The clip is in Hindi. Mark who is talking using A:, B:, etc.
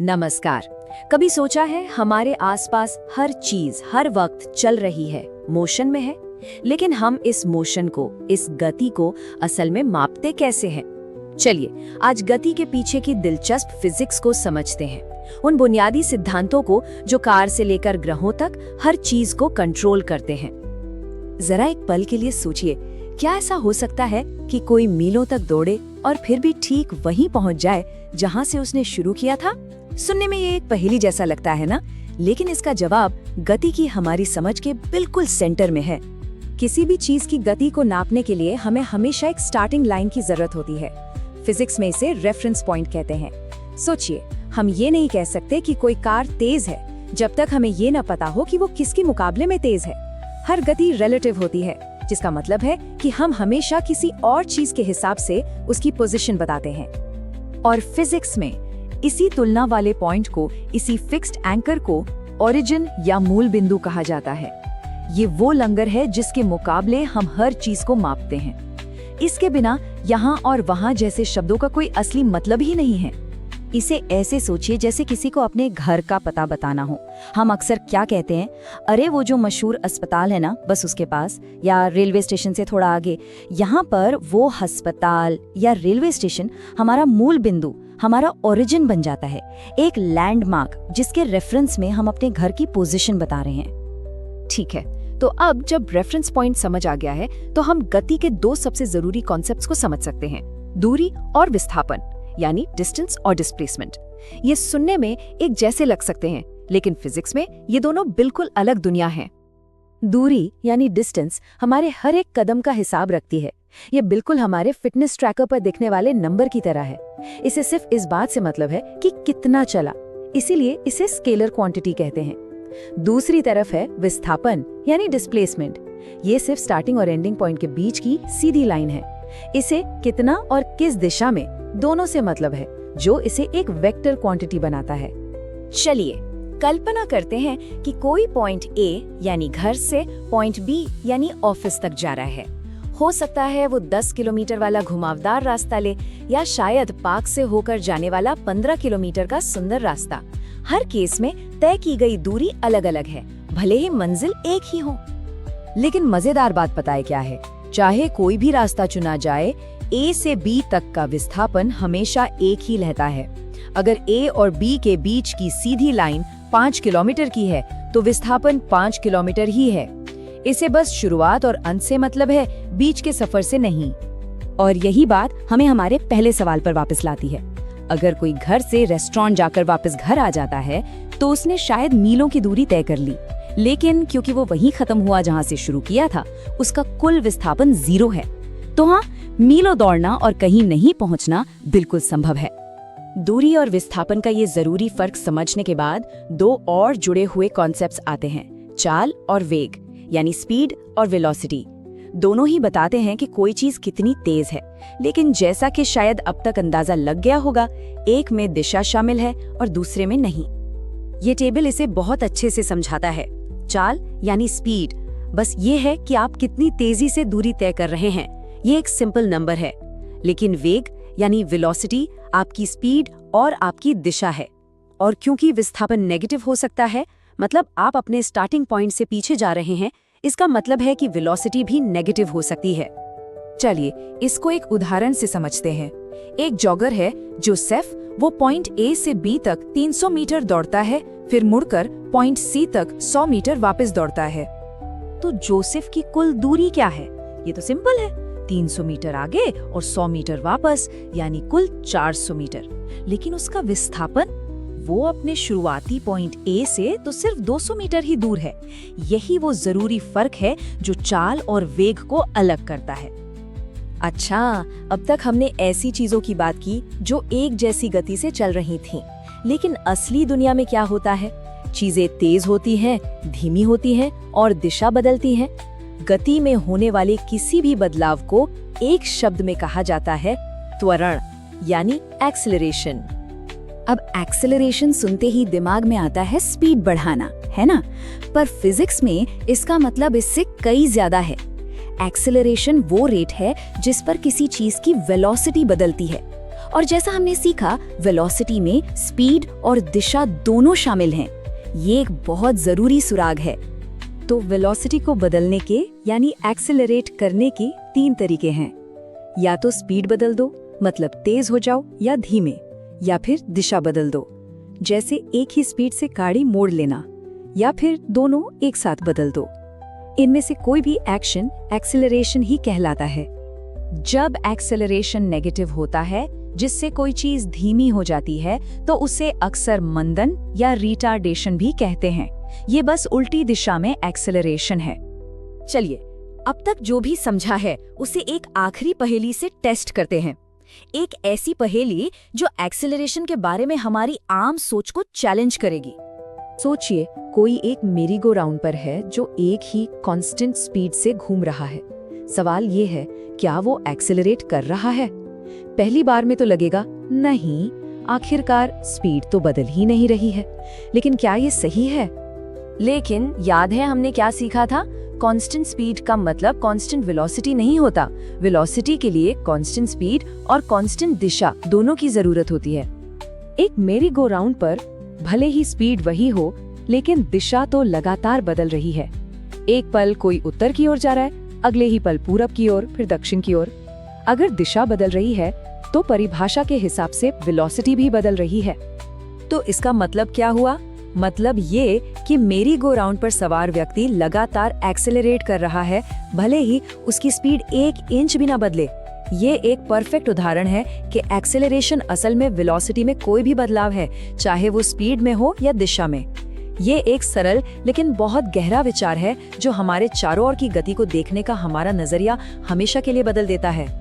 A: नमस्कार। कभी सोचा है हमारे आसपास हर चीज हर वक्त चल रही है, मोशन में है, लेकिन हम इस मोशन को, इस गति को असल में मापते कैसे हैं? चलिए आज गति के पीछे की दिलचस्प फिजिक्स को समझते हैं, उन बुनियादी सिद्धांतों को जो कार से लेकर ग्रहों तक हर चीज को कंट्रोल करते हैं। जरा एक पल के लिए सोचिए, क्या ऐसा हो सकता है कि कोई मीलों तक दौड़े और फिर भी ठीक वहीं पहुंच जाए जहां से उसने शुरू किया था? सुनने में ये एक पहेली जैसा लगता है ना, लेकिन इसका जवाब गति की हमारी समझ के बिल्कुल सेंटर में है। किसी भी चीज की गति को नापने के लिए हमें हमेशा एक स्टार्टिंग लाइन की जरूरत होती है। फिजिक्स में इसे रेफरेंस पॉइंट कहते हैं। सोचिए, हम ये नहीं कह सकते कि कोई कार तेज है जब तक हमें ये न पता हो कि वो किसके मुकाबले में तेज है। हर गति रिलेटिव होती है, जिसका मतलब है कि हम हमेशा किसी और चीज के हिसाब से उसकी पोजीशन बताते हैं। और फिजिक्स में इसी तुलना वाले पॉइंट को, इसी फिक्स्ड एंकर को ओरिजिन या मूल बिंदु कहा जाता है। ये वो लंगर है जिसके मुकाबले हम हर चीज को मापते हैं। इसके बिना यहाँ और वहाँ जैसे शब्दों का कोई असली मतलब ही नहीं है। इसे ऐसे सोचिए जैसे किसी को अपने घर का पता बताना हो। हम अक्सर क्या कहते हैं, अरे वो जो मशहूर अस्पताल है ना, बस उसके पास, या रेलवे स्टेशन से थोड़ा आगे। यहाँ पर वो अस्पताल या रेलवे स्टेशन हमारा मूल बिंदु, हमारा ओरिजिन बन जाता है, एक लैंडमार्क जिसके रेफरेंस में हम अपने घर की पोजीशन बता रहे हैं। ठीक है, तो अब जब रेफरेंस पॉइंट समझ आ गया है तो हम गति के दो सबसे जरूरी कॉन्सेप्ट्स को समझ सकते हैं, दूरी और विस्थापन, यानी डिस्टेंस और डिस्प्लेसमेंट। ये सुनने में एक जैसे लग सकते हैं, लेकिन फिजिक्स में ये दोनों बिल्कुल अलग दुनिया हैं। दूरी यानी डिस्टेंस हमारे हर एक कदम का हिसाब रखती है। ये बिल्कुल हमारे फिटनेस ट्रैकर पर दिखने वाले नंबर की तरह है। इसे सिर्फ इस बात से मतलब है कि कितना चला, इसीलिए इसे स्केलर क्वांटिटी कहते हैं। दूसरी तरफ है विस्थापन यानी डिस्प्लेसमेंट। ये सिर्फ स्टार्टिंग और एंडिंग पॉइंट के बीच की सीधी लाइन है। इसे कितना और किस दिशा में, दोनों से मतलब है, जो इसे एक वेक्टर क्वांटिटी बनाता है। चलिए कल्पना करते हैं कि कोई पॉइंट ए यानी घर से पॉइंट बी यानी ऑफिस तक जा रहा है। हो सकता है वो 10 किलोमीटर वाला घुमावदार रास्ता ले, या शायद पार्क से होकर जाने वाला 15 किलोमीटर का सुंदर रास्ता। हर केस में तय की गई दूरी अलग अलग है, भले ही मंजिल एक ही हो। लेकिन मजेदार बात पता है क्या है? चाहे कोई भी रास्ता चुना जाए, ए से बी तक का विस्थापन हमेशा एक ही रहता है। अगर ए और बी के बीच की सीधी लाइन 5 किलोमीटर की है तो विस्थापन 5 किलोमीटर ही है। इसे बस शुरुआत और अंत से मतलब है, बीच के सफर से नहीं। और यही बात हमें हमारे पहले सवाल पर वापस लाती है। अगर कोई घर से रेस्टोरेंट जाकर वापस घर आ जाता है तो उसने शायद मीलों की दूरी तय कर ली, लेकिन क्योंकि वो वहीं खत्म हुआ जहां से शुरू किया था, उसका कुल विस्थापन 0 है। तो हाँ, मीलों दौड़ना और कहीं नहीं पहुंचना बिल्कुल संभव है। दूरी और विस्थापन का ये जरूरी फर्क समझने के बाद दो और जुड़े हुए कॉन्सेप्ट्स आते हैं, चाल और वेग, यानी स्पीड और वेलोसिटी। दोनों ही बताते हैं कि कोई चीज कितनी तेज है, लेकिन जैसा कि शायद अब तक अंदाजा लग गया होगा, एक में दिशा शामिल है और दूसरे में नहीं। ये टेबल इसे बहुत अच्छे से समझाता है। चाल यानी स्पीड, बस ये है कि आप कितनी तेजी से दूरी तय कर रहे हैं, ये एक सिंपल नंबर है। लेकिन वेग यानी वेलोसिटी आपकी स्पीड और आपकी दिशा है। और क्योंकि विस्थापन नेगेटिव हो सकता है, मतलब आप अपने स्टार्टिंग पॉइंट से पीछे जा रहे हैं, इसका मतलब है कि वेलोसिटी भी नेगेटिव हो सकती है। चलिए इसको एक उदाहरण से समझते हैं। एक जॉगर है जोसेफ, वो पॉइंट ए से बी तक 300 मीटर दौड़ता है, फिर मुड़कर पॉइंट सी तक 100 मीटर वापस दौड़ता है। तो जोसेफ की कुल दूरी क्या है? ये तो सिंपल है, 300 मीटर आगे और 100 मीटर वापस, यानी कुल 400 मीटर। लेकिन उसका विस्थापन, वो अपने शुरुआती पॉइंट ए से तो सिर्फ 200 मीटर ही दूर है। यही वो जरूरी फर्क है जो चाल और वेग को अलग करता है। अच्छा, अब तक हमने ऐसी चीजों की बात की जो एक जैसी गति से चल रही थीं, लेकिन असली दुनिया में क्या होता है? चीजें तेज होती हैं, धीमी होती हैं और दिशा बदलती हैं। गति में होने वाले किसी भी बदलाव को एक शब्द में कहा जाता है त्वरण, यानी एक्सेलरेशन। अब एक्सेलरेशन सुनते ही दिमाग में आता है स्पीड बढ़ाना, है ना? पर फिजिक्स में इसका मतलब इससे कई ज्यादा है। एक्सेलरेशन वो रेट है जिस पर किसी चीज की वेलोसिटी बदलती है। और जैसा हमने सीखा, वेलोसिटी में स्पीड और दिशा दोनों शामिल हैं। ये एक बहुत जरूरी सुराग है। तो वेलोसिटी को बदलने के यानी एक्सेलरेट करने के 3 तरीके हैं। या तो स्पीड बदल दो, मतलब तेज हो जाओ या धीमे, या फिर दिशा बदल दो, जैसे एक ही स्पीड से गाड़ी मोड़ लेना, या फिर दोनों एक साथ बदल दो। इनमें से कोई भी एक्शन एक्सेलरेशन ही कहलाता है। जब एक्सेलरेशन नेगेटिव होता है, जिससे कोई चीज धीमी हो जाती है, तो उसे अक्सर मंदन या रिटार्डेशन भी कहते हैं। ये बस उल्टी दिशा में एक्सेलरेशन है। चलिए, अब तक जो भी समझा है उसे एक आखिरी पहेली से टेस्ट करते हैं। एक ऐसी पहेली जो एक्सेलरेशन के बारे में हमारी आम सोच को चैलेंज करेगी। सोचिए, कोई एक मेरी-गो राउंड पर है जो एक ही कांस्टेंट स्पीड से घूम रहा है। सवाल ये है, क्या वो एक्सेलरेट कर रहा है? पहली बार में तो लगेगा नहीं, आखिरकार स्पीड तो बदल ही नहीं रही है। लेकिन क्या ये सही है? लेकिन याद है हमने क्या सीखा था? कांस्टेंट स्पीड का मतलब कांस्टेंट वेलोसिटी नहीं होता। वेलोसिटी के लिए कांस्टेंट स्पीड और कांस्टेंट दिशा दोनों की जरूरत होती है। एक मेरी गो राउंड पर भले ही स्पीड वही हो, लेकिन दिशा तो लगातार बदल रही है। एक पल कोई उत्तर की ओर जा रहा है, अगले ही पल पूरब की ओर, फिर दक्षिण की ओर। अगर दिशा बदल रही है, तो परिभाषा के हिसाब से वेलोसिटी भी बदल रही है। तो इसका मतलब क्या हुआ? मतलब ये कि मेरी गो राउंड पर सवार व्यक्ति लगातार एक्सेलरेट कर रहा है, भले ही उसकी स्पीड 1 इंच भी ना बदले। ये एक परफेक्ट उदाहरण है कि एक्सेलरेशन असल में वेलोसिटी में कोई भी बदलाव है, चाहे वो स्पीड में हो या दिशा में। ये एक सरल लेकिन बहुत गहरा विचार है जो हमारे चारों ओर की गति को देखने का हमारा नजरिया हमेशा के लिए बदल देता है।